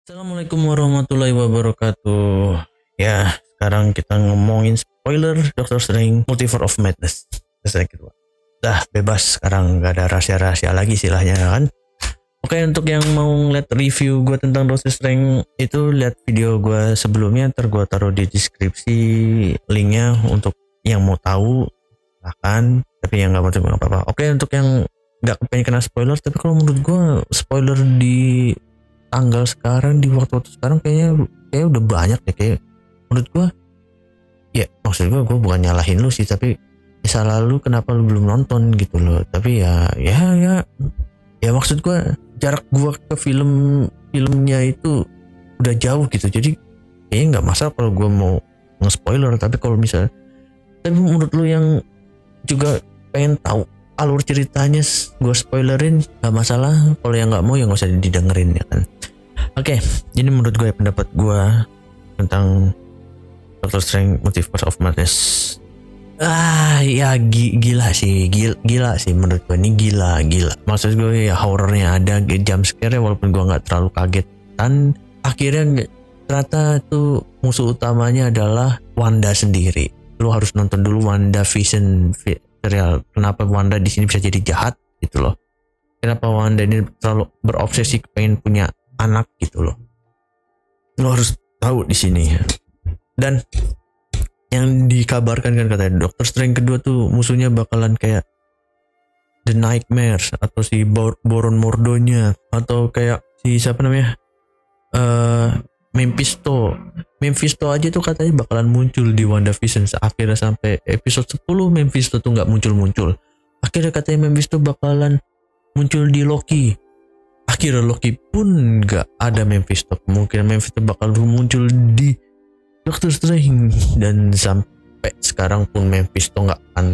Assalamualaikum warahmatullahi wabarakatuh. Ya, sekarang kita ngomongin spoiler Doctor Strange Multiverse of Madness. Selesai kedua. Dah bebas sekarang, gak ada rahasia-rahasia lagi istilahnya kan. Oke, untuk yang mau ngeliat review gue tentang Doctor Strange itu lihat video gue sebelumnya, ntar gue taruh di deskripsi linknya untuk yang mau tahu silahkan, tapi yang nggak mau tahu nggak apa-apa. Oke, untuk yang nggak pengen kena spoiler, tapi kalau menurut gue spoiler di tanggal sekarang, di waktu-waktu sekarang kayaknya udah banyak deh. Kayak menurut gua, ya maksud gua bukan nyalahin lu sih, tapi salah lu kenapa lu belum nonton gitu loh. Tapi ya maksud gua jarak gua ke filmnya itu udah jauh gitu, jadi kayaknya nggak masalah kalau gua mau nge-spoiler. Tapi menurut lu yang juga pengen tahu alur ceritanya gue spoilerin, gak masalah. Kalau yang nggak mau ya nggak usah didengerin ya kan. Oke, ini menurut gue pendapat gue tentang Doctor Strange Multiverse of Madness. Ya gila sih, gila sih menurut gue ini gila. Maksud gue ya horornya ada, jump scare walaupun gue nggak terlalu kaget. Dan akhirnya ternyata tuh musuh utamanya adalah Wanda sendiri. Lu harus nonton dulu WandaVision serial. Kenapa Wanda di sini bisa jadi jahat gitu loh? Kenapa Wanda ini terlalu berobsesi pengen punya anak gitu loh? Lo harus tahu di sini. Dan yang dikabarkan kan katanya Doctor Strange kedua tuh musuhnya bakalan kayak The Nightmares atau si Baron Mordonya atau kayak si siapa namanya Mephisto aja tuh katanya bakalan muncul di WandaVision. Akhirnya sampai episode 10 Mephisto tuh nggak muncul. Akhirnya katanya Mephisto bakalan muncul di Loki. Akhirnya Loki pun nggak ada Mephisto. Kemungkinan Mephisto bakal muncul di Doctor Strange. Dan sampai sekarang pun Mephisto nggak akan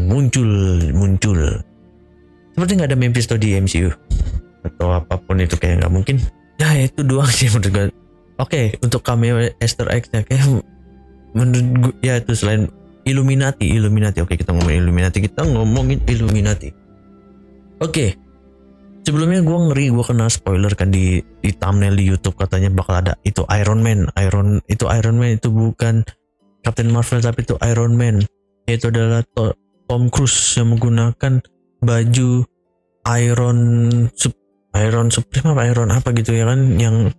muncul. Seperti nggak ada Mephisto di MCU atau apapun itu, kayak nggak mungkin. Ya itu doang sih menurut gue. Oke, untuk cameo Easter egg-nya kayak menurut gue ya itu selain Illuminati. Oke, kita ngomongin Illuminati. Oke. Sebelumnya gue ngeri, gue kena spoiler kan di thumbnail di YouTube, katanya bakal ada itu Iron Man itu bukan Captain Marvel tapi itu Iron Man. Itu adalah Tom Cruise yang menggunakan baju Iron Supreme apa gitu ya kan, yang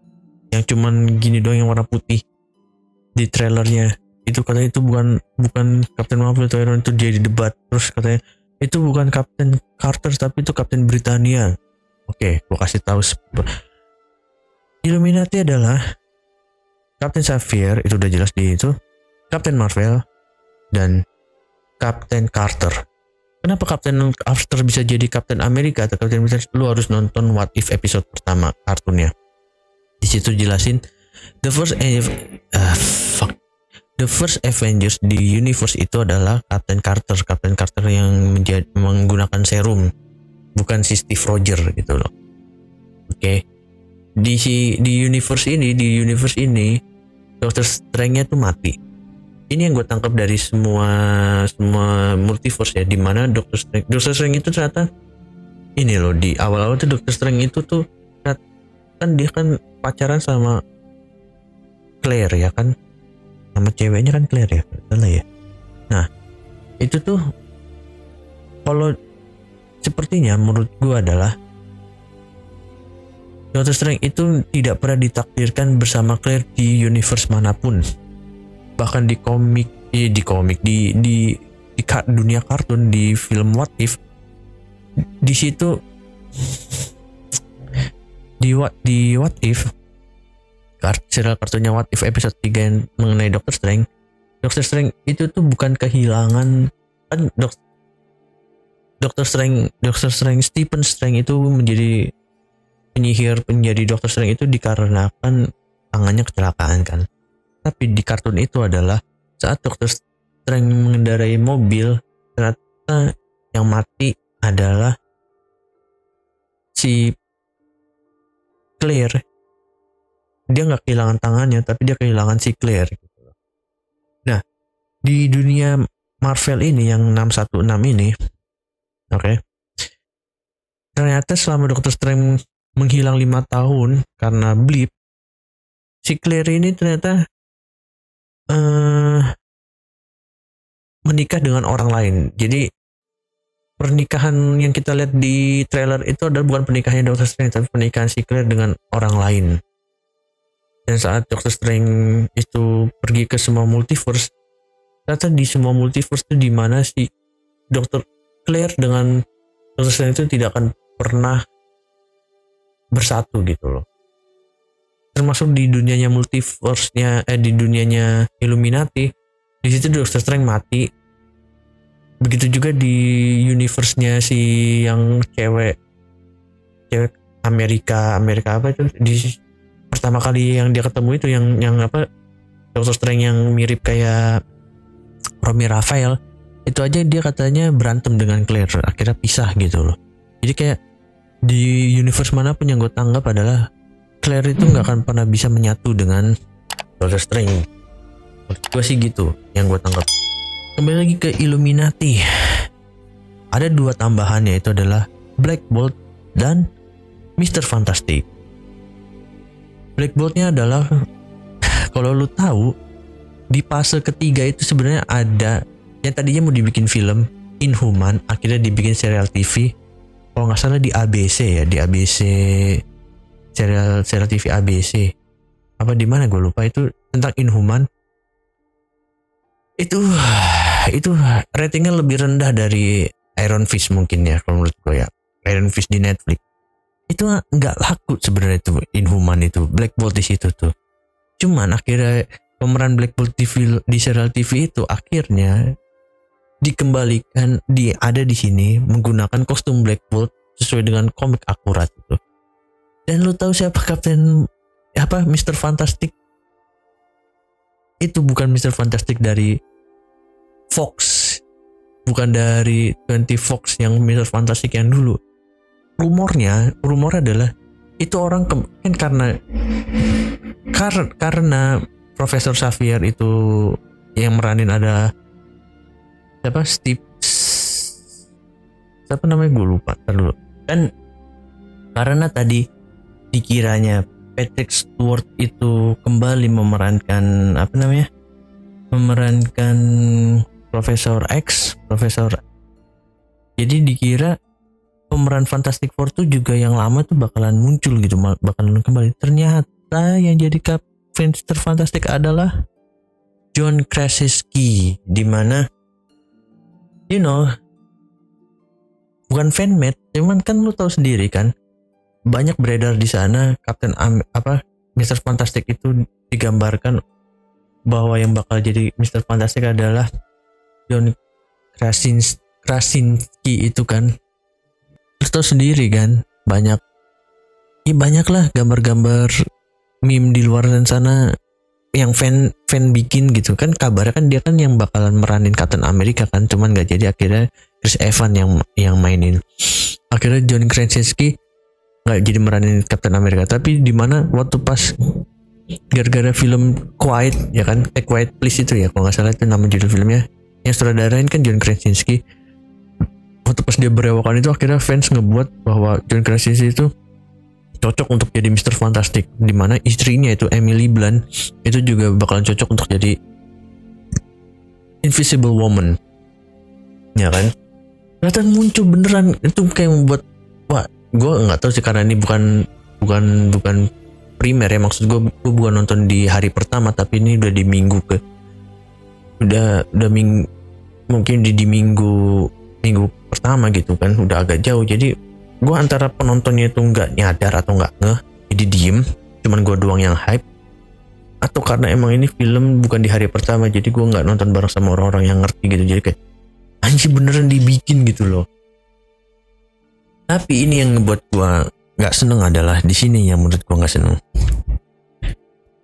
cuman gini doang yang warna putih di trailernya. Itu katanya itu bukan Captain Marvel, itu Iron, itu dia di debat. Terus katanya itu bukan Captain Carter tapi itu Captain Britannia. Oke, gua kasih tahu. Illuminati adalah Captain Xavier, itu udah jelas di itu, Captain Marvel dan Captain Carter. Kenapa Captain Carter bisa jadi Captain America atau Captain Britain? Lu harus nonton What If episode pertama kartunnya. Di situ jelasin the first Avengers di universe itu adalah Captain Carter yang menggunakan serum, bukan si Steve Rogers gitu loh. Oke. Di universe ini Doctor Strange-nya tuh mati. Ini yang gue tangkap dari semua multiverse ya, dimana Doctor Strange itu ternyata ini loh, di awal-awal tuh Doctor Strange itu tuh kan dia kan pacaran sama Claire ya kan, sama ceweknya kan Claire ya, salah ya. Nah itu tuh kalau sepertinya menurut gue adalah Doctor Strange itu tidak pernah ditakdirkan bersama Claire di universe manapun. Bahkan di dunia kartun, di film What If, di situ di What If serial kartunya What If episode 3 yang mengenai Doctor Strange itu tuh bukan kehilangan kan. Doctor Strange Stephen Strange itu menjadi penyihir, menjadi Doctor Strange itu dikarenakan tangannya kecelakaan kan. Tapi di kartun itu adalah saat Doctor Strange mengendarai mobil, ternyata yang mati adalah si Claire. Dia nggak kehilangan tangannya, tapi dia kehilangan si Claire. Nah, di dunia Marvel ini yang 616 ini, oke, ternyata selama Doctor Strange menghilang 5 tahun karena blip, si Claire ini ternyata menikah dengan orang lain. Jadi pernikahan yang kita lihat di trailer itu adalah bukan pernikahannya Doctor Strange, tapi pernikahan si Claire dengan orang lain. Dan saat Doctor Strange itu pergi ke semua multiverse, ternyata di semua multiverse itu di mana si Doctor Claire dengan Doctor Strange itu tidak akan pernah bersatu gitu loh. Termasuk di dunianya multiverse-nya, di dunianya Illuminati, di situ Doctor Strange mati. Begitu juga di universe-nya si yang cewek Amerika apa itu, di pertama kali yang dia ketemu itu yang apa, Doctor Strange yang mirip kayak Romy Raphael, itu aja dia katanya berantem dengan Claire, akhirnya pisah gitu loh. Jadi kayak di universe manapun yang gue tanggap adalah Claire itu nggak akan pernah bisa menyatu dengan Doctor Strange. Menurut gue sih gitu yang gue tanggap. Kembali lagi ke Illuminati, ada 2 tambahannya, itu adalah Black Bolt dan Mr. Fantastic. Black Boltnya adalah, kalau lu tahu, di fase ketiga itu sebenarnya ada yang tadinya mau dibikin film Inhuman, akhirnya dibikin serial TV. Kalau nggak salah di ABC ya, di ABC serial TV ABC. Apa di mana gue lupa, itu tentang Inhuman. Itu ratingnya lebih rendah dari Iron Fist mungkin ya, kalau menurut gue ya. Iron Fist di Netflix itu nggak laku sebenarnya, itu Inhuman itu, Black Bolt di situ tuh. Cuman akhirnya pemeran Black Bolt di serial TV itu akhirnya dikembalikan, ada di sini menggunakan kostum Black Bolt sesuai dengan komik akurat itu. Dan lu tahu siapa Kapten Mr. Fantastic? Itu bukan Mr. Fantastic dari Fox, bukan dari 20 Fox yang Mr. Fantastic yang dulu. Rumornya adalah itu orang kan karena Profesor Xavier itu yang meranin ada siapa namanya gue lupa dulu. Kan karena tadi dikiranya Patrick Stewart itu kembali memerankan Profesor X. Jadi dikira pemeran Fantastic Four tuh juga yang lama tuh bakalan muncul gitu, bakalan kembali. Ternyata yang jadi Mr. Fantastic adalah John Krasinski, dimana bukan fanmade, cuman kan lu tahu sendiri kan, banyak beredar di sana Mr. Fantastic itu digambarkan bahwa yang bakal jadi Mr. Fantastic adalah John Krasinski itu kan. Lu tahu sendiri kan, banyak lah gambar-gambar meme di luar sana yang fan bikin gitu kan. Kabarnya kan dia kan yang bakalan meranin Captain America kan, cuman gak jadi, akhirnya Chris Evans yang mainin. Akhirnya John Krasinski gak jadi meranin Captain America, tapi dimana waktu pas gara-gara film Quiet ya kan, Quiet Please itu ya kalau nggak salah itu nama judul filmnya, yang sutradarain kan John Krasinski. Waktu pas dia berewokan itu akhirnya fans ngebuat bahwa John Krasinski itu cocok untuk jadi Mr. Fantastic, dimana istrinya itu Emily Blunt itu juga bakalan cocok untuk jadi Invisible Woman ya kan. Ternyata muncul beneran, itu kayak membuat, wah gue nggak tahu sih, karena ini bukan primer ya, maksud gue bukan nonton di hari pertama, tapi ini udah di minggu mungkin di minggu pertama gitu kan, udah agak jauh. Jadi gue antara penontonnya itu nggak nyadar atau nggak jadi diem, cuman gue doang yang hype, atau karena emang ini film bukan di hari pertama, jadi gue nggak nonton bareng sama orang-orang yang ngerti gitu. Jadi kayak anjir beneran dibikin gitu loh. Tapi ini yang ngebuat gue nggak seneng adalah di sini yang menurut gue nggak seneng.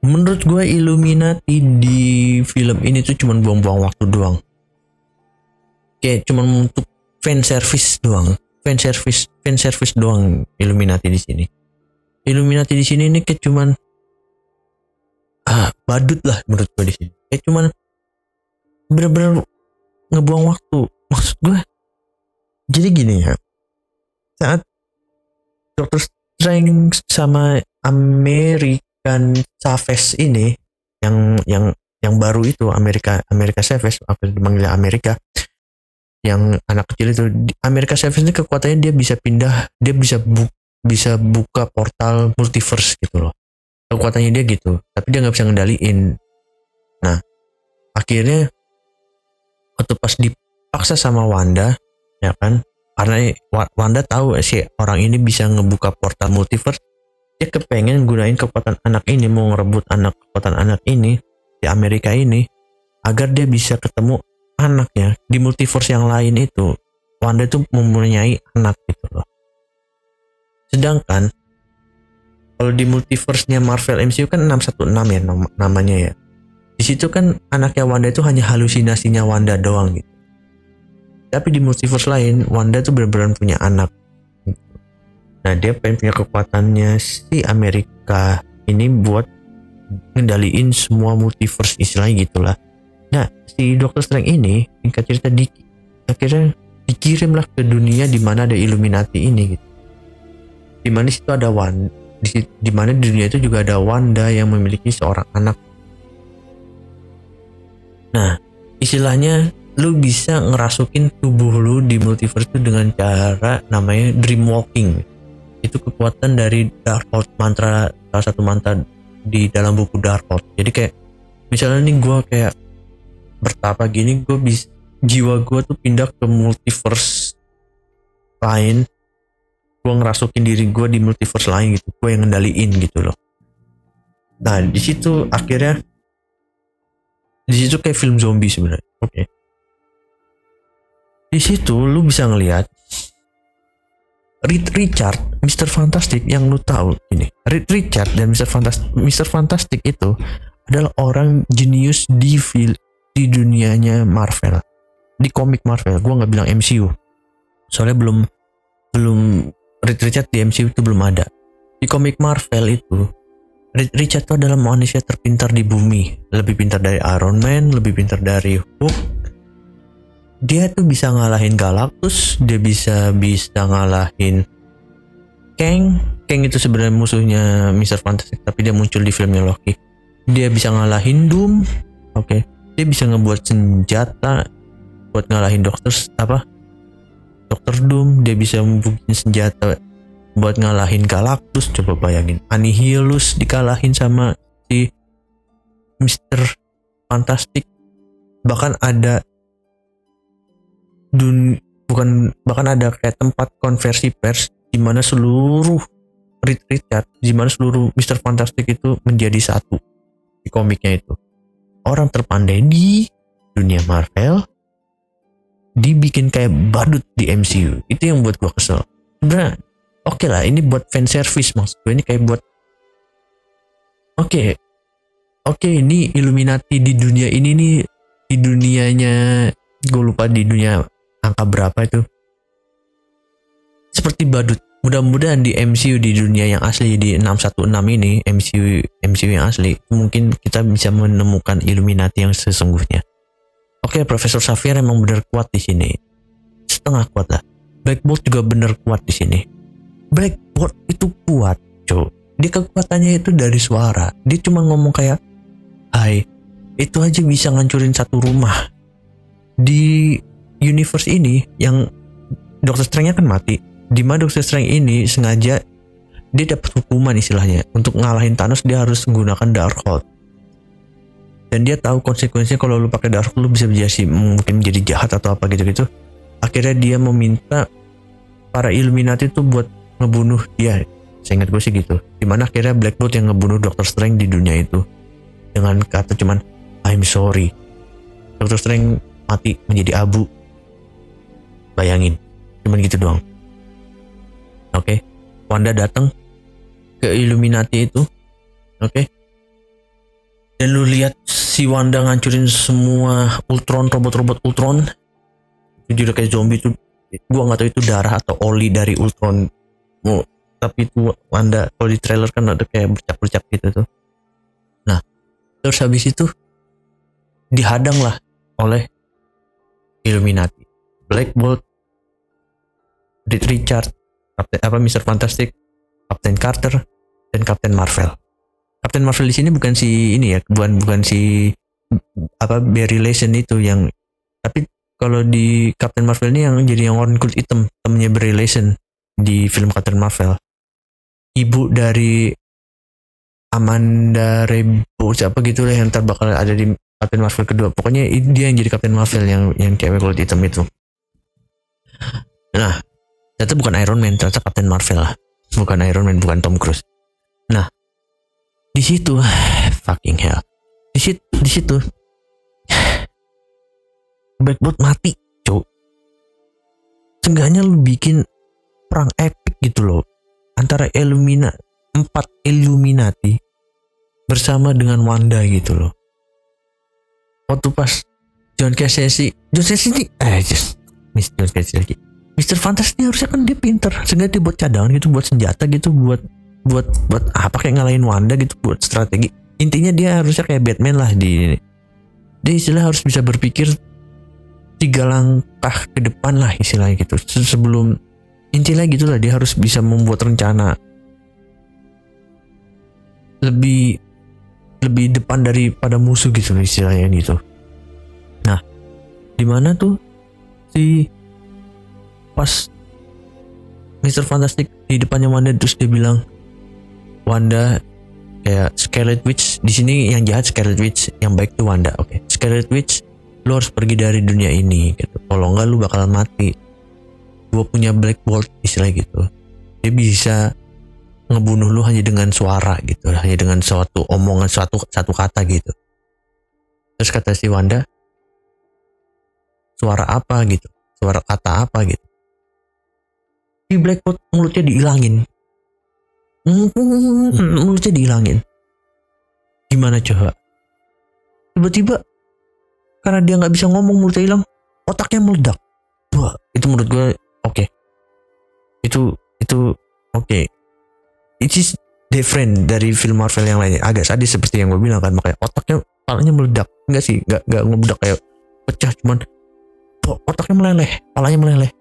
Menurut gue Illuminati di film ini tuh cuman buang-buang waktu doang. Kayak cuman untuk fan service doang Illuminati di sini. Illuminati di sini ini kayak cuman badut lah menurut gue di sini. Kayak cuman bener-bener ngebuang waktu. Maksud gue, jadi gini ya, saat Doctor Strange sama Chavez ini yang baru itu Amerika Chavez, apa dipanggil Amerika, yang anak kecil itu. Amerika Chavez ini kekuatannya dia bisa pindah, dia bisa buka portal multiverse gitu loh. Kekuatannya dia gitu, tapi dia nggak bisa ngendaliin. Nah, akhirnya waktu pas dipaksa sama Wanda, ya kan, karena Wanda tahu si orang ini bisa ngebuka portal multiverse, dia kepengen gunain kekuatan anak ini, mau ngerebut kekuatan anak ini di Amerika ini agar dia bisa ketemu anaknya di multiverse yang lain itu. Wanda itu mempunyai anak gitu loh. Sedangkan kalau di multiverse-nya Marvel MCU kan 616 ya namanya ya. Di situ kan anaknya Wanda itu hanya halusinasinya Wanda doang gitu. Tapi di multiverse lain Wanda tuh benar-benar punya anak. Nah, dia pengen punya kekuatannya si Amerika ini buat ngendaliin semua multiverse istilahnya gitulah. Nah, si Doctor Strange ini singkat cerita akhirnya dikirimlah ke dunia di mana ada Illuminati ini gitu. Di mana situ ada di mana di dunia itu juga ada Wanda yang memiliki seorang anak. Nah, istilahnya lu bisa ngerasukin tubuh lu di multiverse itu dengan cara namanya dreamwalking. Itu kekuatan dari Darkhold, salah satu mantra di dalam buku Darkhold. Jadi kayak misalnya nih gue kayak bertapa gini, jiwa gue tuh pindah ke multiverse lain, gue ngerasukin diri gue di multiverse lain gitu, gue yang ngendaliin gitu loh. Nah, di situ kayak film zombie sebenarnya. Oke. Di situ lu bisa ngelihat Reed Richard, Mr. Fantastic yang lu tahu ini. Reed Richard dan Mr. Fantastic itu adalah orang jenius di dunianya Marvel. Di komik Marvel, gue nggak bilang MCU. Soalnya belum Reed Richard di MCU itu belum ada. Di komik Marvel itu Reed Richard itu adalah manusia terpintar di bumi. Lebih pintar dari Iron Man, lebih pintar dari Hulk. Dia tuh bisa ngalahin Galactus, dia bisa ngalahin Kang. Kang itu sebenarnya musuhnya Mr. Fantastic, tapi dia muncul di filmnya Loki. Dia bisa ngalahin Doom. Oke. Dia bisa ngebuat senjata buat ngalahin Dokter Doom. Dia bisa bikin senjata buat ngalahin Galactus. Coba bayangin, Annihilus dikalahin sama si Mr. Fantastic. Bahkan ada kayak tempat konversi pers di mana seluruh Mr. Fantastic itu menjadi satu di komiknya itu. Orang terpandai di dunia Marvel dibikin kayak badut di MCU. Itu yang buat gue kesel. Sebenarnya oke lah, ini buat fan service, maksud gue ini kayak buat oke, ini Illuminati di dunia ini nih, di dunianya gue lupa di dunia angka berapa itu, seperti badut. Mudah-mudahan di MCU di dunia yang asli di 616 ini, MCU yang asli, mungkin kita bisa menemukan Illuminati yang sesungguhnya. Oke, Profesor Xavier emang bener kuat di sini, setengah kuat lah. Black Bolt juga bener kuat di sini. Black Bolt itu kuat, dia kekuatannya itu dari suara. Dia cuma ngomong kayak, "Hai," itu aja bisa ngancurin satu rumah. Di universe ini yang Doctor Strange kan mati, di mana Doctor Strange ini sengaja dia dapat hukuman istilahnya untuk ngalahin Thanos, dia harus menggunakan Darkhold. Dan dia tahu konsekuensinya kalau lu pakai Darkhold lu bisa mungkin menjadi jahat atau apa gitu-gitu. Akhirnya dia meminta para Illuminati itu buat ngebunuh dia. Seingat gue sih gitu. Dimana akhirnya Black Bolt yang ngebunuh Doctor Strange di dunia itu dengan kata cuman "I'm sorry". Doctor Strange mati menjadi abu. Bayangin, cuman gitu doang. Oke. Wanda datang ke Illuminati itu. Oke. Dan lu lihat si Wanda ngancurin semua robot-robot Ultron. Itu juga kayak zombie tuh. Gua nggak tahu itu darah atau oli dari Ultron. Tapi itu Wanda kalau di trailer kan ada kayak bercak-bercak gitu tuh. Nah, terus habis itu dihadang lah oleh Illuminati. Black Bolt, Reed Richard, Mr. Fantastic, Captain Carter, dan Captain Marvel. Captain Marvel di sini bukan si ini ya, bukan si apa Barry Leeson itu yang, tapi kalau di Captain Marvel ini yang jadi yang warna kulit hitam, temennya Barry Leeson di film Captain Marvel. Ibu dari Amanda Rebo siapa gitu lah yang bakal ada di Captain Marvel kedua. Pokoknya dia yang jadi Captain Marvel yang cewek kulit hitam itu. Nah, ternyata bukan Iron Man, ternyata Captain Marvel lah. Bukan Iron Man, bukan Tom Cruise. Nah, di situ fucking hell. Di situ Black Bolt mati, cuk. Seenggaknya lu bikin perang epic gitu loh antara 4 Illuminati bersama dengan Wanda gitu loh. Waktu pas John Cassidy ini John Cassidy lagi. Mr. Fantastic harusnya kan dia pinter, seenggaknya dia buat cadangan gitu, buat senjata gitu, buat apa kayak ngalahin Wanda gitu, buat strategi. Intinya dia harusnya kayak Batman lah dia istilah harus bisa berpikir 3 langkah ke depan lah istilahnya gitu. Sebelum intinya gitulah, dia harus bisa membuat rencana lebih depan daripada musuh gitu istilahnya gitu. Nah, di mana tuh si pas Mr. Fantastic di depannya Wanda terus dia bilang, Wanda kayak Scarlet Witch di sini yang jahat Scarlet Witch, yang baik tuh Wanda. Oke. Scarlet Witch, lu harus pergi dari dunia ini gitu. Kalau enggak lu bakalan mati. Gua punya Black Bolt istilah gitu. Dia bisa ngebunuh lu hanya dengan suara gitu, hanya dengan suatu omongan, satu kata gitu. Terus kata si Wanda, suara apa gitu? Suara kata apa gitu? Si Black Bolt mulutnya dihilangin. Mulutnya dihilangin. Gimana coba? Tiba-tiba karena dia nggak bisa ngomong, mulutnya hilang, otaknya meledak. Wah, itu menurut gue oke. Itu oke. It is different dari film Marvel yang lainnya. Agak sadis seperti yang gue bilang kan, makanya otaknya, palanya meledak. Enggak sih, enggak meledak kayak pecah, cuman otaknya meleleh, palanya meleleh.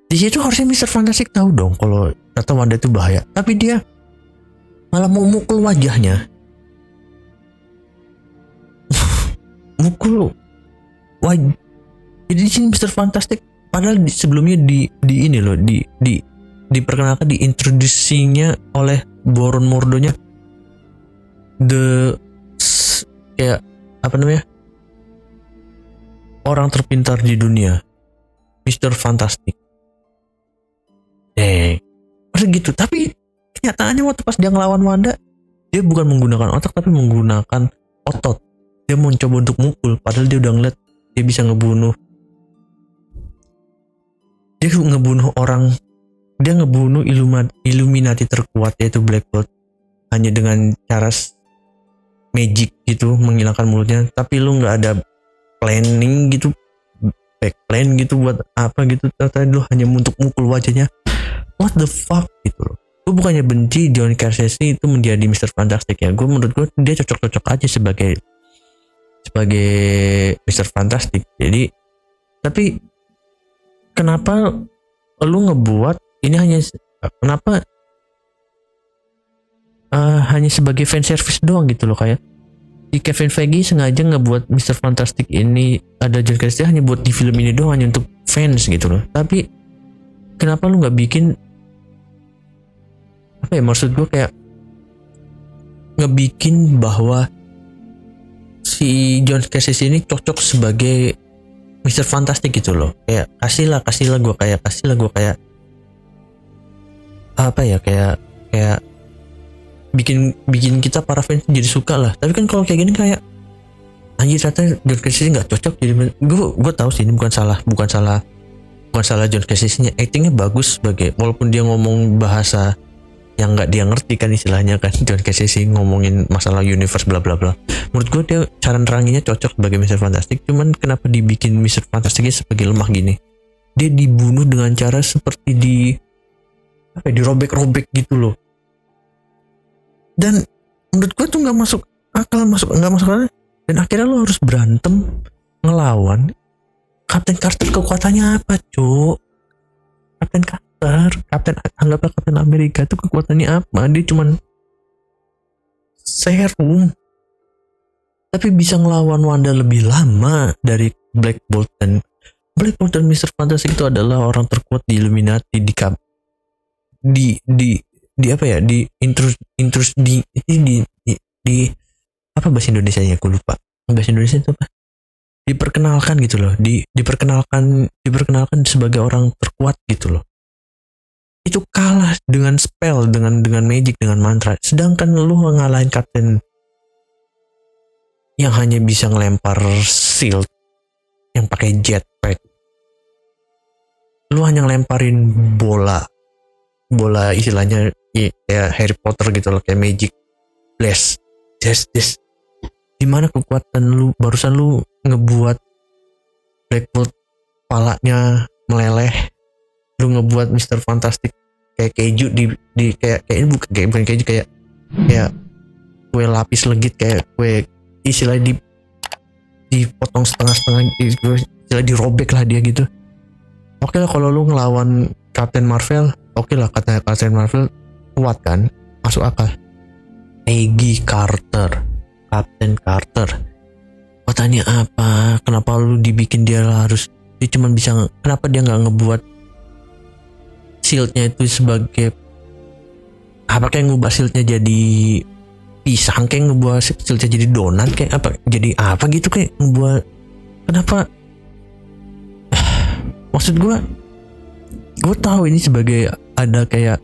Di situ harusnya Mr. Fantastic tahu dong kalau kata Wanda itu bahaya, tapi dia malah mau mukul wajahnya. Mukul wajah. Jadi di sini Mr. Fantastic padahal sebelumnya di ini loh, diperkenalkan, diintroduksinya oleh Baron Mordonya kayak apa namanya, orang terpintar di dunia, Mr. Fantastic. Harus gitu. Tapi kenyataannya waktu pas dia ngelawan Wanda, dia bukan menggunakan otak tapi menggunakan otot. Dia mau coba untuk mukul, padahal dia udah ngeliat dia bisa ngebunuh. Dia ngebunuh orang. Dia ngebunuh Illuminati terkuat, yaitu Black Bolt, hanya dengan cara magic gitu, menghilangkan mulutnya. Tapi lu nggak ada planning gitu, back plan gitu buat apa gitu. Ternyata lu hanya untuk mukul wajahnya. What the fuck gitu loh. Gue bukannya benci John Krasinski itu menjadi Mr. Fantastic ya. Gue menurut gue dia cocok-cocok aja sebagai Mr. Fantastic. Jadi tapi kenapa lu ngebuat ini kenapa hanya sebagai fan service doang gitu loh, kayak si Kevin Feige sengaja ngebuat Mr. Fantastic ini ada John Krasinski hanya buat di film ini doang, hanya untuk fans gitu loh. Tapi kenapa lu nggak bikin apa ya, maksud gue kayak ngebikin bahwa si John Krasinski ini cocok sebagai Mr. Fantastic gitu loh. Kayak kasihlah gue kayak apa ya, kayak bikin kita para fans jadi suka lah. Tapi kan kalau kayak gini kayak anjir, ternyata John Krasinski nggak cocok. Jadi gue tahu sih ini bukan salah John Krasinski, actingnya bagus sebagai, walaupun dia ngomong bahasa yang nggak dia ngerti kan istilahnya kan, John Krasinski ngomongin masalah universe bla bla bla. Menurut gue dia cara neranginnya cocok sebagai Mr. Fantastic. Cuman kenapa dibikin Mr. Fantastic sebagai lemah gini? Dia dibunuh dengan cara seperti dirobek-robek gitu loh. Dan menurut gue tuh nggak masuk akal. Dan akhirnya lo harus berantem ngelawan Captain Carter. Kekuatannya apa, cuk? Anggaplah Captain America itu kekuatannya apa? Dia cuman serum, tapi bisa ngelawan Wanda lebih lama dari Black Bolt. Dan Black Bolt dan Mr. Fantastic itu adalah orang terkuat di Illuminati, di apa ya, di intrus di apa bahasa Indonesianya, aku lupa bahasa Indonesia itu apa, diperkenalkan gitu loh, diperkenalkan sebagai orang terkuat gitu loh. Itu kalah dengan spell, dengan magic, dengan mantra. Sedangkan lu ngalahin Captain yang hanya bisa ngelempar shield, yang pakai jetpack. Lu hanya ngelemparin bola istilahnya kayak Harry Potter gitu loh, kayak magic blast, just. Dimana kekuatan lu? Barusan lu ngebuat Black Bolt palanya meleleh, lu ngebuat Mr. Fantastic kayak keju di kayak ini bukan keju, kayak kue lapis legit, kayak kue istilahnya dipotong setengah-setengah, istilah dirobek lah dia gitu. Oke lah kalau lu ngelawan Captain Marvel, oke lah, kata Captain Marvel kuat kan, masuk akal. Peggy Carter, Captain Carter, katanya apa? Kenapa lu dibikin dia cuma bisa, kenapa dia nggak ngebuat shieldnya itu sebagai apa, kayak ngubah shieldnya jadi pisang, kayak ngebuat shieldnya jadi donat, kayak apa, jadi apa gitu, kayak ngebuat, kenapa? Maksud gue tahu ini sebagai ada kayak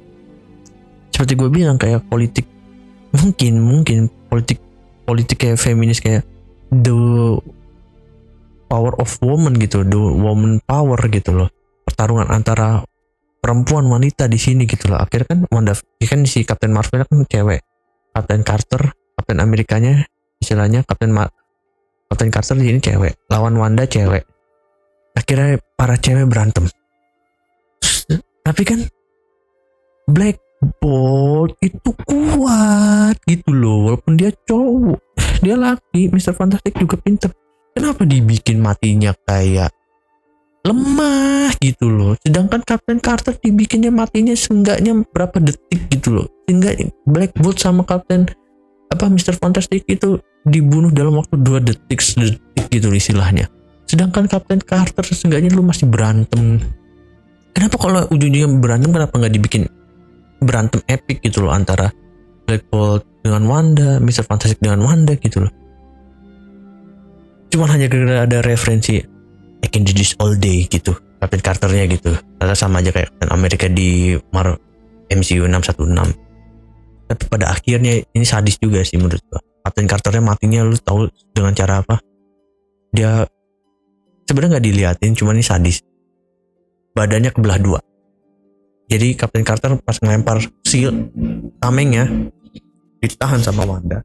seperti gue bilang, kayak politik, mungkin politik kayak feminis, kayak the power of woman gitu, the woman power gitu loh, pertarungan antara perempuan wanita di sini gitu loh. Akhirnya kan Wanda kan si Captain Marvel kan cewek, Captain Carter, Captain Amerikanya istilahnya Captain Carter di sini cewek, lawan Wanda cewek. Akhirnya para cewek berantem. Tapi kan Black Bolt itu kuat gitu loh, walaupun dia cowok, dia laki. Mr. Fantastic juga pinter. Kenapa dibikin matinya kayak lemah gitu loh, sedangkan Captain Carter dibikinnya matinya seenggaknya berapa detik gitu loh, sehingga Black Bolt sama Mr. Fantastic itu dibunuh dalam waktu 2 detik gitu istilahnya. Sedangkan Captain Carter seenggaknya lu masih berantem. Kenapa kalau ujung-ujungnya berantem, kenapa nggak dibikin berantem epic gitu loh, antara Black Bolt dengan Wanda, Mr. Fantastic dengan Wanda gitu loh. Cuman hanya gara-gara ada referensi I can do this all day gitu, Captain Carternya gitu. Karena sama aja kayak Captain America di MCU 616. Tapi pada akhirnya ini sadis juga sih menurut gua. Captain Carternya matinya lu tahu dengan cara apa? Dia sebenarnya nggak diliatin, cuman ini sadis. Badannya kebelah 2. Jadi Captain Carter pas ngelempar shield, tamengnya ditahan sama Wanda,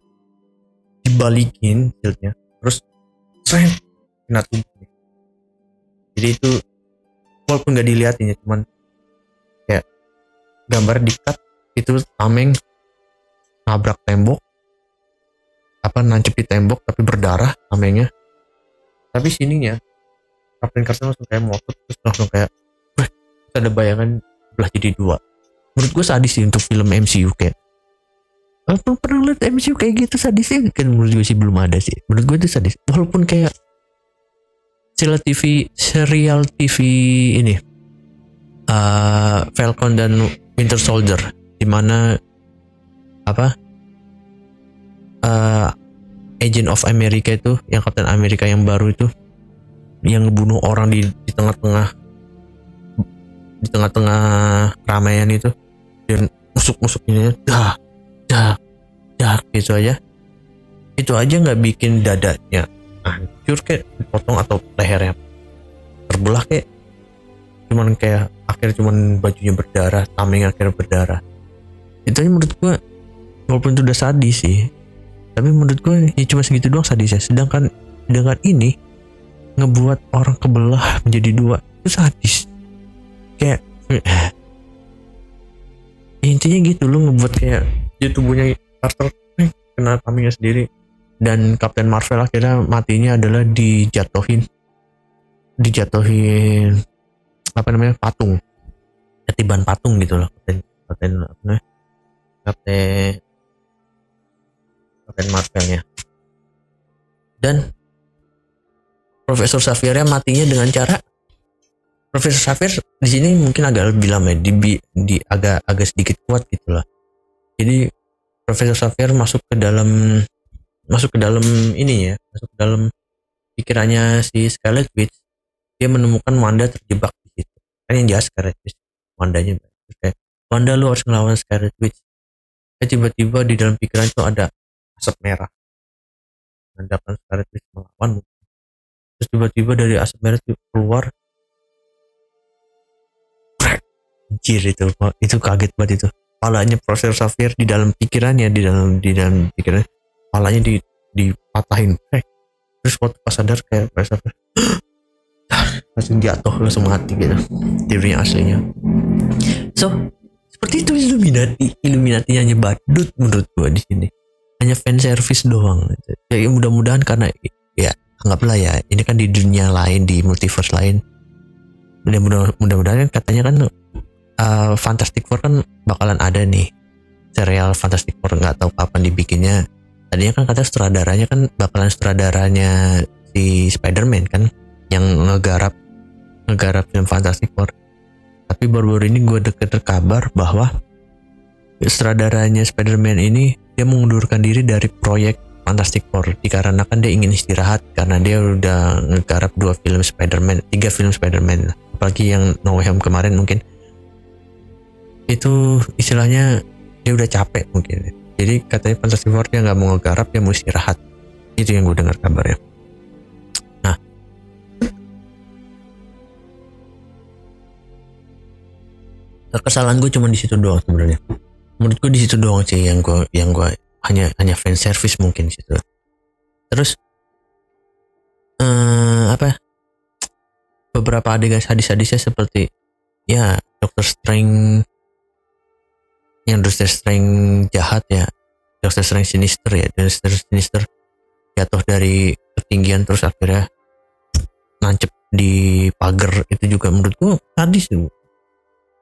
dibalikin shieldnya, terus kena tubuhnya. Jadi itu walaupun nggak diliatin ya, cuman kayak gambar di-cut, itu tameng nabrak tembok, nancep di tembok tapi berdarah tamengnya. Tapi sininya Captain Carter langsung kayak motot, terus langsung kayak ada bayangan belah jadi 2. Menurut gue sadis sih untuk film MCU, kayak pernah lihat MCU kayak gitu sadisnya kan? Menurut gue sih belum ada sih. Menurut gue itu sadis, walaupun kayak serial TV ini Falcon dan Winter Soldier, dimana Agent of America itu, yang Captain America yang baru itu, yang ngebunuh orang di tengah-tengah keramaian itu, dan musuk ini dah gitu aja. Itu aja nggak bikin dadanya hancur kayak dipotong atau lehernya terbelah, kayak cuman kayak akhirnya cuman bajunya berdarah, tameng akhirnya berdarah. Itu aja menurut gue, walaupun itu udah sadis sih, tapi menurut gue ya cuma segitu doang sadisnya. Sedangkan dengan ini ngebuat orang kebelah menjadi 2, itu sadis. Kayak intinya gitu, lu ngebuat kayak di tubuhnya Carter kena tamengnya sendiri. Dan Captain Marvel akhirnya matinya adalah dijatuhin patung, ketiban patung gitu loh. Captain Captain Marvelnya. Dan Profesor Xavier matinya dengan cara Profesor Xavier di sini mungkin agak lebih lama ya, di agak sedikit kuat gitu lah. Jadi Profesor Xavier masuk ke dalam ini ya, masuk ke dalam pikirannya si Scarlet Witch. Dia menemukan Wanda terjebak di situ. Kan yang jelas Scarlet Witch, Wandanya kayak Wanda lu harus ngelawan Scarlet Witch. Tiba-tiba di dalam pikiran itu ada asap merah. Menandakan Scarlet Witch melawan. Terus tiba-tiba dari asap merah itu keluar. Anjir itu kaget banget itu. Palanya Profesor Xavier di dalam pikirannya, di dalam pikiran palanya dipatahin. Terus waktu pas sadar kayak Profesor Xavier langsung jatuh, langsung mati gitu. Teorinya aslinya. So, seperti itu Illuminati hanya badut menurut gua di sini. Hanya fan service doang. Ya mudah-mudahan karena ya anggaplah ya ini kan di dunia lain, di multiverse lain. Mudah-mudahan katanya kan Fantastic Four kan bakalan ada nih serial Fantastic Four, nggak tahu kapan dibikinnya. Tadinya kan kata sutradaranya kan bakalan sutradaranya si Spider-Man kan yang ngegarap film Fantastic Four. Tapi baru-baru ini gue denger kabar bahwa sutradaranya Spider-Man ini dia mengundurkan diri dari proyek Fantastic Four dikarenakan dia ingin istirahat karena dia udah ngegarap 3 film Spider-Man. Apalagi yang No Way Home kemarin mungkin itu istilahnya dia udah capek mungkin. Jadi katanya Fantastic Four dia nggak mau ngegarap, dia mau istirahat. Itu yang gue dengar kabarnya. Nah, kesalahan gue cuma di situ doang sebenarnya. Menurut gue di situ doang sih yang gue hanya fan service mungkin di situ. Terus beberapa adegan sadis-sadisnya seperti ya Doctor Strange jahat ya, Doctor Strange Sinister jatuh dari ketinggian terus akhirnya nancep di pagar, itu juga menurut gue sadis tuh.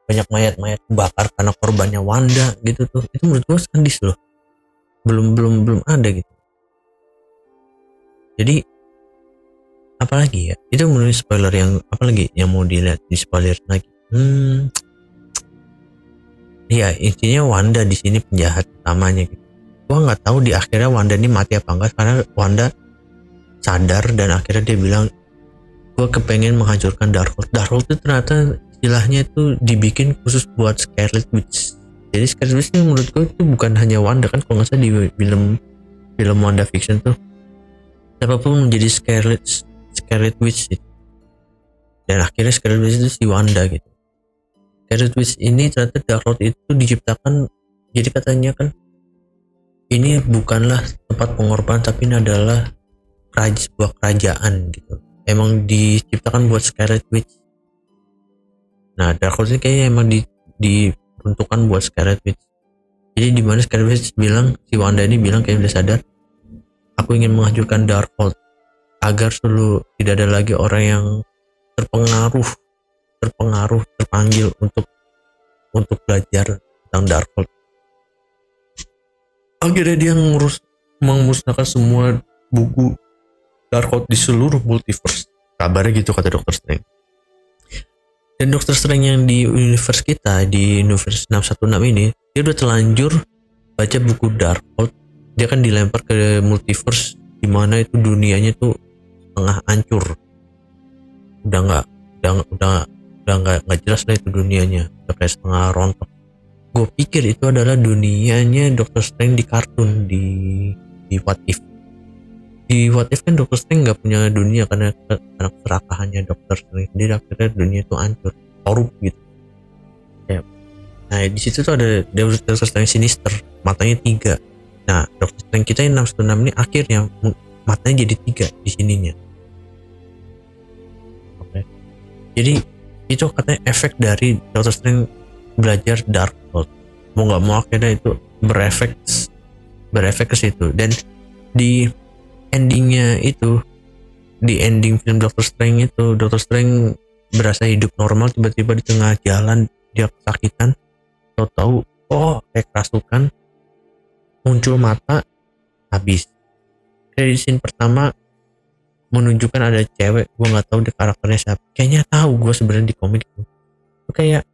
Banyak mayat kebakar karena korbannya Wanda gitu tuh, itu menurut gue sadis loh. Belum ada gitu. Jadi apalagi ya, itu menurut spoiler yang apalagi yang mau dilihat di spoiler lagi. Ya intinya Wanda di sini penjahat utamanya gitu. Gua nggak tahu di akhirnya Wanda ini mati apa enggak, karena Wanda sadar dan akhirnya dia bilang gue kepengen menghancurkan Darkhold. Darkhold itu ternyata istilahnya itu dibikin khusus buat Scarlet Witch. Jadi Scarlet Witch ini menurut gue itu bukan hanya Wanda kan, kalau nggak salah di film WandaVision tuh siapapun menjadi Scarlet Witch gitu. Dan akhirnya Scarlet Witch itu si Wanda gitu. Scarlet Witch ini ternyata Darkhold itu diciptakan, jadi katanya kan ini bukanlah tempat pengorbanan tapi ini adalah sebuah kerajaan gitu. Emang diciptakan buat Scarlet Witch. Nah Darkhold ini kayaknya emang diperuntukkan buat Scarlet Witch. Jadi dimana Scarlet Witch bilang, si Wanda ini bilang kayak udah sadar, aku ingin menghancurkan Darkhold agar selalu tidak ada lagi orang yang terpanggil untuk belajar tentang Darkhold. Akhirnya dia memusnahkan semua buku Darkhold di seluruh multiverse. Kabarnya gitu kata Dr. Strange. Dan Dr. Strange yang di universe kita, di universe 616 ini, dia udah terlanjur baca buku Darkhold. Dia kan dilempar ke multiverse di mana itu dunianya tuh tengah hancur. Udah nggak jelas lah itu dunianya, udah kayak setengah rontok. Gue pikir itu adalah dunianya Doctor Strange di kartun di What If. Di What If kan Doctor Strange nggak punya dunia karena keserakahannya Doctor Strange sendiri, akhirnya dunia itu hancur, korup gitu. Ya. Nah di situ tuh ada Doctor Strange Sinister, matanya 3. Nah Doctor Strange kita yang 616 ini akhirnya matanya jadi 3 di sininya. Jadi itu katanya efek dari Doctor Strange belajar Darkhold. Mau nggak mau akhirnya itu berefek ke situ. Dan di endingnya itu, di ending film Doctor Strange itu, Doctor Strange berasa hidup normal, tiba-tiba di tengah jalan dia kesakitan, tahu kayak kerasukan, muncul mata habis. Dari scene pertama menunjukkan ada cewek, gue nggak tahu deh karakternya siapa. Kayaknya tahu gue sebenarnya di komik itu. Kayak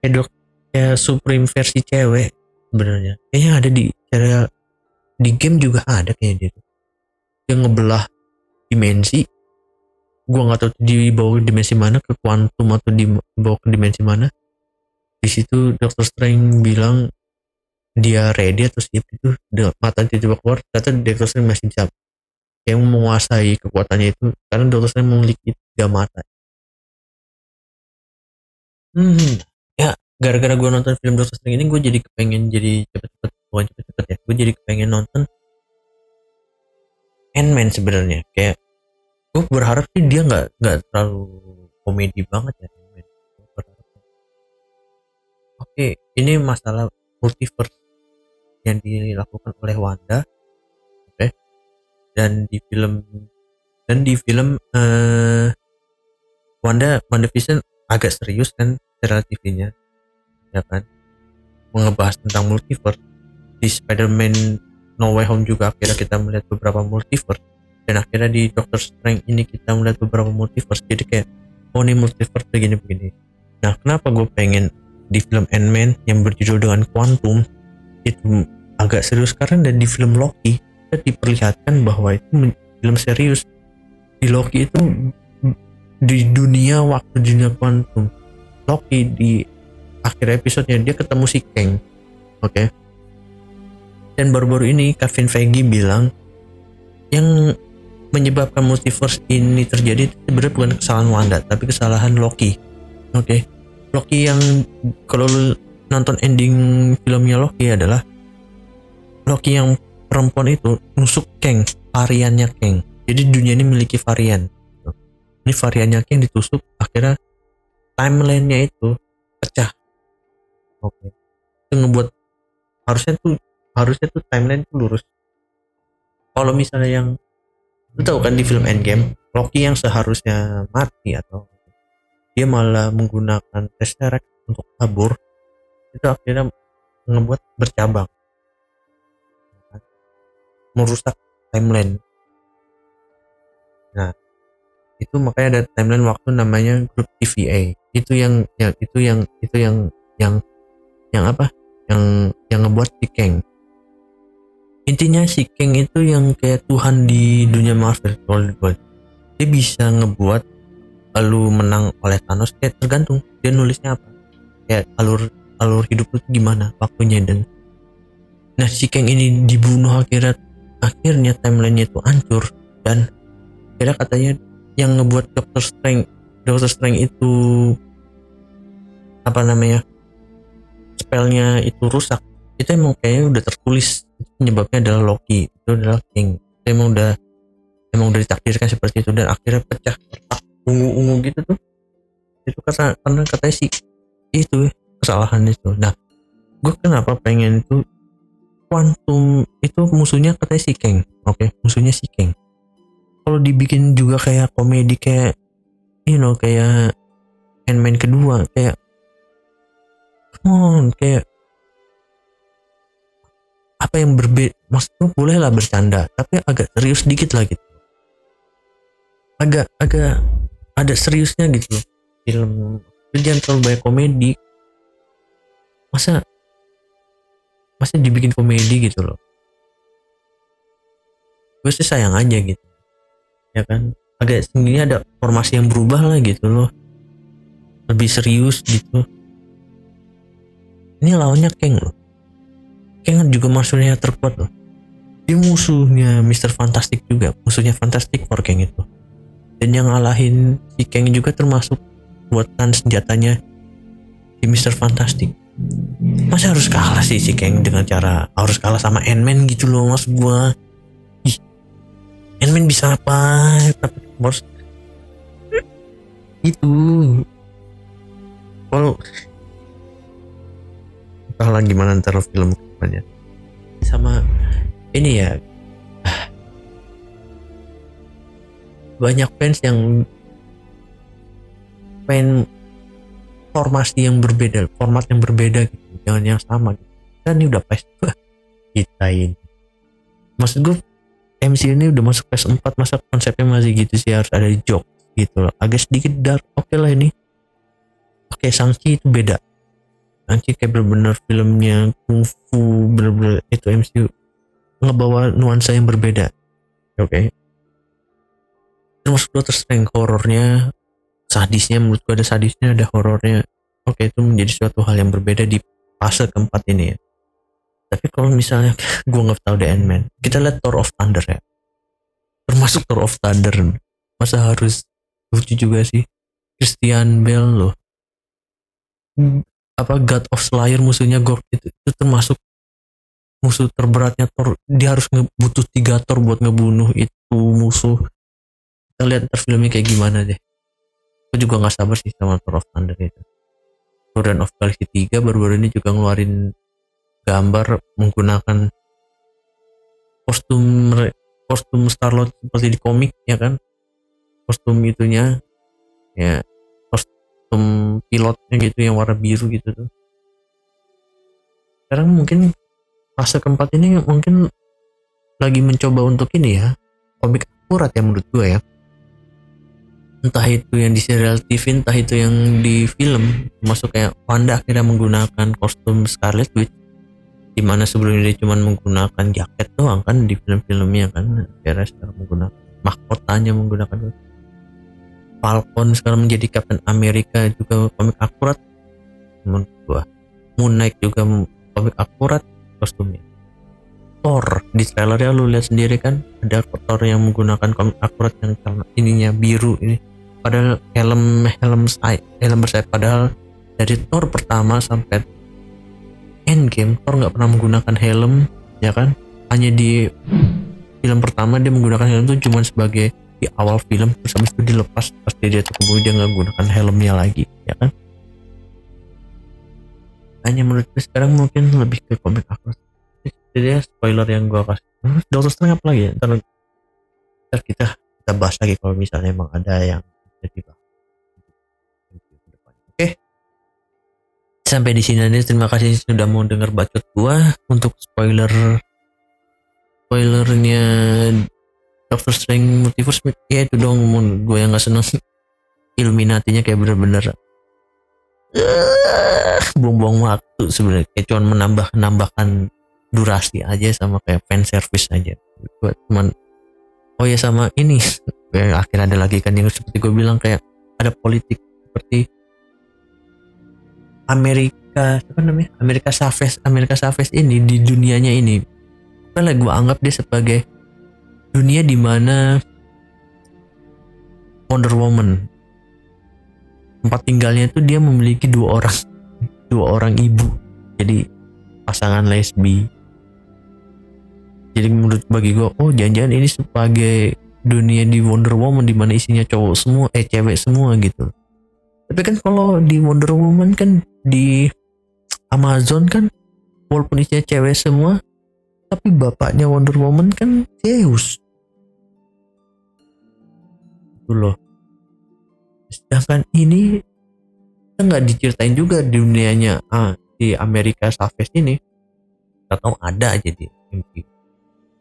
kayak Supreme versi cewek sebenarnya. Kayaknya ada di serial, di game juga ada kayaknya dia. Dia ngebelah dimensi. Gue nggak tahu dibawa ke dimensi mana, ke kuantum atau dibawa ke dimensi mana. Di situ Doctor Strange bilang dia ready atau siap itu, mata tiba-tiba keluar, ternyata Doctor Strange masih bisa yang menguasai kekuatannya itu karena Doctor Strange memiliki 3 mata. Ya gara-gara gue nonton film Doctor Strange ini gue jadi kepengen jadi cepet-cepet, bukan cepet-cepet ya, gue jadi kepengen nonton Ant-Man sebenarnya. Kayak gue berharap sih dia nggak terlalu komedi banget ya. Oke, ini masalah multiverse yang dilakukan oleh Wanda, oke, dan di film WandaVision agak serius kan secara TV-nya, ya kan, mengebahas tentang multiverse. Di Spider-Man No Way Home juga akhirnya kita melihat beberapa multiverse, dan akhirnya di Doctor Strange ini kita melihat beberapa multiverse. Jadi kayak oh ini multiverse begini. Nah, kenapa gue pengen di film Ant-Man yang berjudul dengan Quantum itu agak serius, karena dan di film Loki kita diperlihatkan bahwa itu film serius. Di Loki itu di dunia waktu, di dunia kuantum. Loki di akhir episodenya dia ketemu si Kang, oke. Dan baru-baru ini Kevin Feige bilang yang menyebabkan multiverse ini terjadi itu sebenarnya bukan kesalahan Wanda tapi kesalahan Loki, oke. Loki yang kalau lu nonton ending filmnya Loki adalah Loki yang perempuan itu nusuk Kang, variannya Kang. Jadi dunia ini memiliki varian. Ini variannya Kang ditusuk, akhirnya timelinenya itu pecah. Oke. Itu ngebuat harusnya tuh timeline itu lurus. Kalau misalnya yang lu tahu kan di film Endgame, Loki yang seharusnya mati atau dia malah menggunakan Tesseract untuk kabur, itu akhirnya ngebuat bercabang, merusak timeline. Nah, itu makanya ada timeline waktu namanya Group TVA. Itu yang apa? Yang ngebuat si Kang. Intinya si Kang itu yang kayak Tuhan di dunia Marvel. Dia bisa ngebuat lu menang oleh Thanos, kayak tergantung dia nulisnya apa, kayak alur hidup lu gimana waktunya. Dan nah si Kang ini dibunuh, akhirnya timelinenya itu hancur, dan akhirnya katanya yang ngebuat Doctor Strange itu apa namanya, spellnya itu rusak, itu emang kayaknya udah tertulis. Penyebabnya adalah Loki, itu adalah King. Itu emang udah ditakdirkan seperti itu, dan akhirnya pecah ungu gitu tuh. Itu karena katanya sih itu kesalahan itu. Nah, gue kenapa pengen itu Quantum itu musuhnya katanya si Kang, oke, musuhnya si Kang. Kalau dibikin juga kayak komedi, kayak kayak Ant-Man kedua, kayak kayak apa yang berbeda, maksudnya boleh lah bercanda tapi agak serius dikit lah gitu, agak ada seriusnya gitu film. Jangan terlalu banyak komedi, masa dibikin komedi gitu loh. Gue sih sayang aja gitu, ya kan, agak sendiri ada formasi yang berubah lah gitu loh, lebih serius gitu. Ini lawannya Kang loh, Kang juga maksudnya terkuat loh, dia musuhnya Mr. Fantastic juga, musuhnya Fantastic Four Kang itu. Dan yang ngalahin si Kang juga termasuk buatan senjatanya si Mr. Fantastic. Masa harus kalah sih si Kang dengan cara harus kalah sama Ant-Man gitu loh, mas gua. Ant-Man bisa apa tapi harus itu. Kalau entahlah gimana ntar film kedepannya. Sama ini ya, banyak fans yang pengen format yang berbeda gitu, jangan yang sama gitu. Kan ini udah pasti kita ini Maksud gue MCU ini udah masuk phase 4, masa konsepnya masih gitu sih, harus ada joke gitu loh. Agak sedikit dark, oke lah ini. Oke, Shang-Chi itu beda. Shang-Chi kayak bener-bener filmnya kungfu, bener-bener itu MCU ngebawa nuansa yang berbeda. Oke. Termasuk Doctor Strange, horornya, sadisnya, menurut gue ada sadisnya, ada horornya. Oke, itu menjadi suatu hal yang berbeda di fase keempat ini ya. Tapi kalau misalnya gue nggak tahu The Ant-Man, kita lihat Thor of Thunder ya. Termasuk Thor of Thunder, masa harus lucu juga sih. Christian Bale loh, apa God of Slayer, musuhnya Gork itu termasuk musuh terberatnya Thor. Dia harus butuh 3 Thor buat ngebunuh itu musuh. Kita lihat ntar filmnya kayak gimana deh. Gue juga nggak sabar sih sama Thor of Thunder itu. Guardian of Galaxy 3 baru-baru ini juga ngeluarin gambar menggunakan kostum Star-Lord seperti di komik ya kan, kostum itunya ya, kostum pilotnya gitu yang warna biru gitu tuh. Sekarang mungkin fase keempat ini mungkin lagi mencoba untuk ini ya, komik akurat ya menurut gue ya, entah itu yang di serial TV, entah itu yang di film. Masuk kayak Wanda akhirnya menggunakan kostum Scarlet Witch, dimana sebelumnya dia cuma menggunakan jaket doang kan di film-filmnya kan. Akhirnya sekarang menggunakan mahkotanya, menggunakan Falcon sekarang menjadi Captain America, juga komik akurat menurut gua. Moon Knight juga komik akurat kostumnya. Thor di trailernya lu lihat sendiri kan, ada Thor yang menggunakan komik akurat yang ininya biru ini, padahal helm bersayap. Padahal dari Thor pertama sampai Endgame Thor nggak pernah menggunakan helm ya kan, hanya di film pertama dia menggunakan helm itu cuma sebagai di awal film, terus habis itu dilepas pas dia jatuh ke bumi, dia nggak menggunakan helmnya lagi ya kan. Hanya menurut gue sekarang mungkin lebih ke komik akurat. Jadi spoiler yang gue kasih, Doctor Strange apa lagi ya, ntar kita bahas lagi kalau misalnya emang ada yang jadi bahas. Oke, sampai di sini aja. Terima kasih sudah mau denger bacot gua untuk spoilernya Doctor Strange Multiverse. Ya itu dong, gue yang nggak seneng Illuminatinya kayak bener-bener buang-buang waktu sebenarnya, kayak cuma menambahkan durasi aja, sama kayak fan service aja. Gue cuman oh ya sama ini akhirnya ada lagi kan yang seperti gue bilang, kayak ada politik seperti Amerika Chavez ini di dunianya ini. Kan gue anggap dia sebagai dunia di mana Wonder Woman tempat tinggalnya itu dia memiliki dua orang ibu, jadi pasangan lesbi. Jadi menurut bagi gue, oh jangan-jangan ini sebagai dunia di Wonder Woman di mana isinya cowok semua, cewek semua gitu. Tapi kan kalau di Wonder Woman kan di Amazon kan walaupun isinya cewek semua, tapi bapaknya Wonder Woman kan Zeus. Itu loh. Sedangkan ini kan nggak diceritain juga di dunianya di Amerika Chavez ini. Atau ada aja di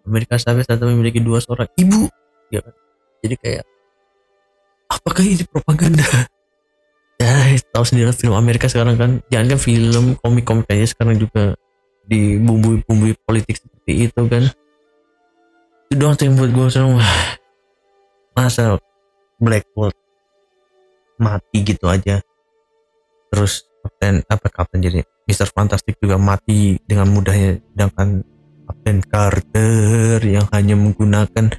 Amerika Chavez atau memiliki 2 seorang ibu ya kan. Jadi kayak apakah ini propaganda? Ya tahu sendiri film Amerika sekarang kan, jangan kan film, komik aja sekarang juga dibumbui politik seperti itu kan. Itu doang yang buat gue seneng. Masa Black Bolt mati gitu aja, terus Kapten jadi Mr. Fantastic juga mati dengan mudahnya, sedangkan Kapten Carter yang hanya menggunakan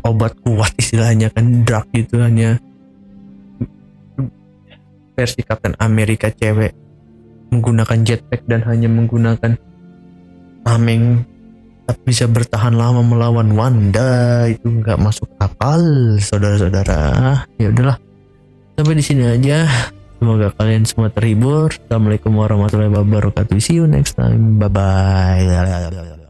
obat kuat istilahnya kan, drug gitu, hanya versi Kapten Amerika cewek menggunakan jetpack dan hanya menggunakan tameng tapi bisa bertahan lama melawan Wanda. Itu nggak masuk akal saudara-saudara. Ya udahlah, sampai di sini aja. Semoga kalian semua terhibur. Assalamualaikum warahmatullahi wabarakatuh. See you next time. Bye bye.